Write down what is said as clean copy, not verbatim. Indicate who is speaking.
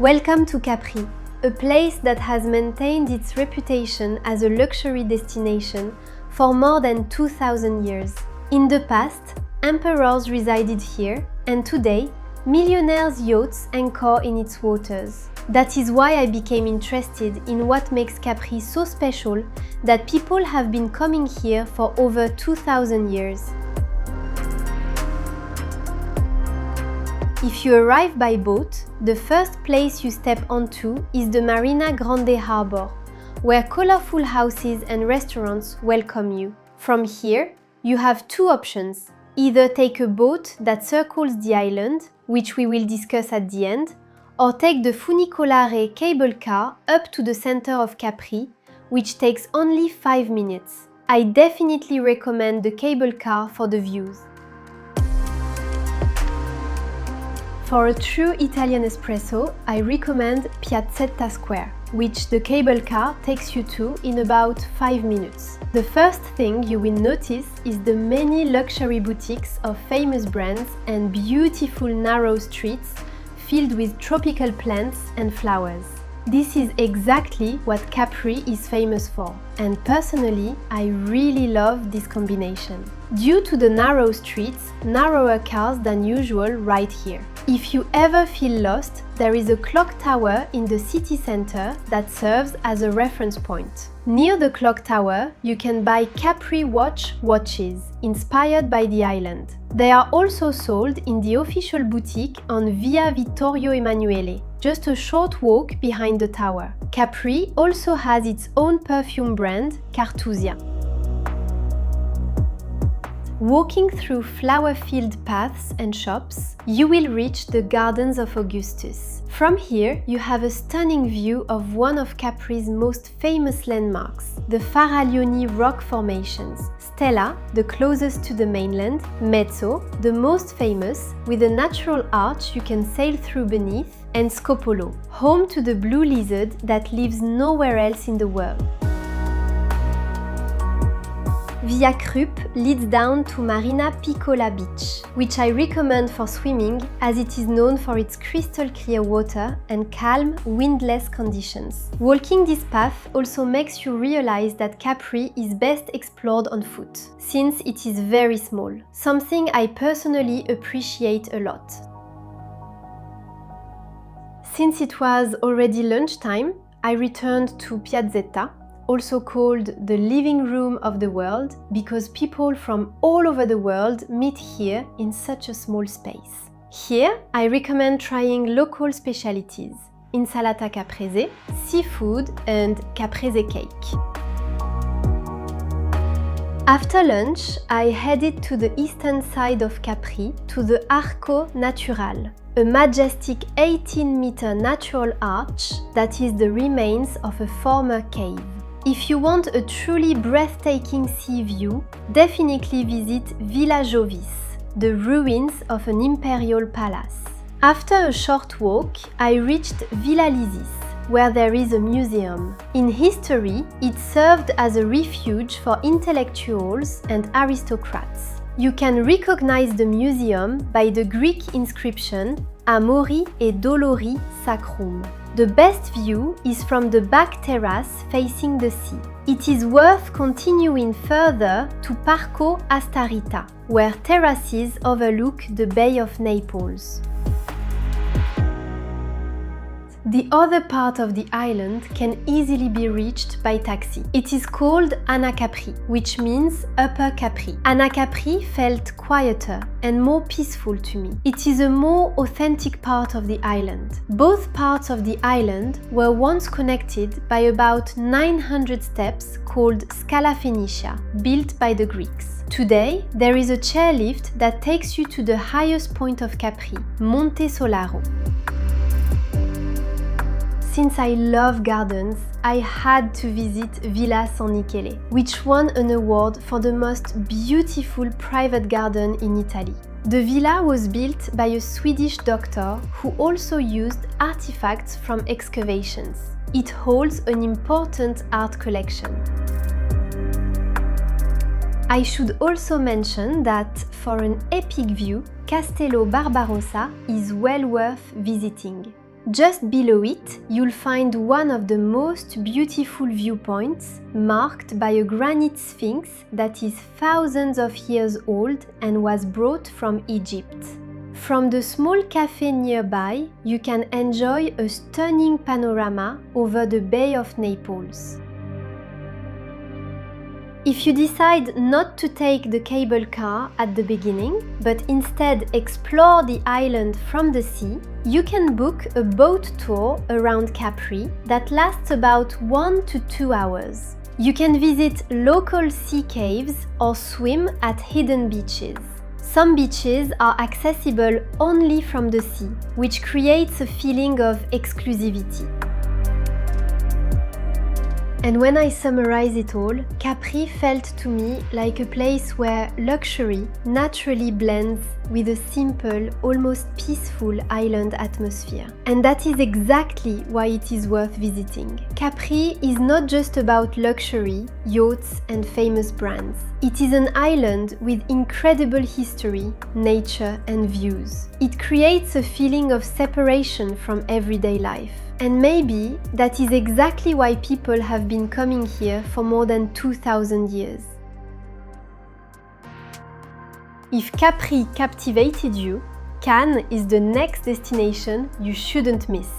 Speaker 1: Welcome to Capri, a place that has maintained its reputation as a luxury destination for more than 2000 years. In the past, emperors resided here, and today, millionaires' yachts anchor in its waters. That is why I became interested in what makes Capri so special that people have been coming here for over 2000 years. If you arrive by boat, the first place you step onto is the Marina Grande harbor, where colorful houses and restaurants welcome you. From here, you have two options. Either take a boat that circles the island, which we will discuss at the end, or take the Funicolare cable car up to the center of Capri, which takes only 5 minutes. I definitely recommend the cable car for the views. For a true Italian espresso, I recommend Piazzetta Square, which the cable car takes you to in about 5 minutes. The first thing you will notice is the many luxury boutiques of famous brands and beautiful narrow streets filled with tropical plants and flowers. This is exactly what Capri is famous for, and personally, I really love this combination. Due to the narrow streets, narrower cars than usual right here. If you ever feel lost, there is a clock tower in the city center that serves as a reference point. Near the clock tower, you can buy Capri watches, inspired by the island. They are also sold in the official boutique on Via Vittorio Emanuele, just a short walk behind the tower. Capri also has its own perfume brand, Cartusia. Walking through flower-filled paths and shops, you will reach the Gardens of Augustus. From here, you have a stunning view of one of Capri's most famous landmarks, the Faraglioni rock formations. Stella, the closest to the mainland, Mezzo, the most famous, with a natural arch you can sail through beneath, and Scopolo, home to the blue lizard that lives nowhere else in the world. Via Krupp leads down to Marina Piccola beach, which I recommend for swimming as it is known for its crystal clear water and calm, windless conditions. Walking this path also makes you realize that Capri is best explored on foot, since it is very small, something I personally appreciate a lot. Since it was already lunchtime, I returned to Piazzetta, also called the living room of the world, because people from all over the world meet here in such a small space. Here, I recommend trying local specialties: insalata caprese, seafood, and caprese cake. After lunch, I headed to the eastern side of Capri to the Arco Naturale, a majestic 18-meter natural arch that is the remains of a former cave. If you want a truly breathtaking sea view, definitely visit Villa Jovis, the ruins of an imperial palace. After a short walk, I reached Villa Lysis, where there is a museum. In history, it served as a refuge for intellectuals and aristocrats. You can recognize the museum by the Greek inscription Amori e Dolori Sacrum. The best view is from the back terrace facing the sea. It is worth continuing further to Parco Astarita, where terraces overlook the Bay of Naples. The other part of the island can easily be reached by taxi. It is called Anacapri, which means Upper Capri. Anacapri felt quieter and more peaceful to me. It is a more authentic part of the island. Both parts of the island were once connected by about 900 steps called Scala Phoenicia, built by the Greeks. Today, there is a chairlift that takes you to the highest point of Capri, Monte Solaro. Since I love gardens, I had to visit Villa San Michele, which won an award for the most beautiful private garden in Italy. The villa was built by a Swedish doctor who also used artifacts from excavations. It holds an important art collection. I should also mention that for an epic view, Castello Barbarossa is well worth visiting. Just below it, you'll find one of the most beautiful viewpoints, marked by a granite sphinx that is thousands of years old and was brought from Egypt. From the small cafe nearby, you can enjoy a stunning panorama over the Bay of Naples. If you decide not to take the cable car at the beginning, but instead explore the island from the sea, you can book a boat tour around Capri that lasts about 1 to 2 hours. You can visit local sea caves or swim at hidden beaches. Some beaches are accessible only from the sea, which creates a feeling of exclusivity. And when I summarize it all, Capri felt to me like a place where luxury naturally blends with a simple, almost peaceful island atmosphere. And that is exactly why it is worth visiting. Capri is not just about luxury, yachts and famous brands. It is an island with incredible history, nature and views. It creates a feeling of separation from everyday life. And maybe that is exactly why people have been coming here for more than 2000 years. If Capri captivated you, Cannes is the next destination you shouldn't miss.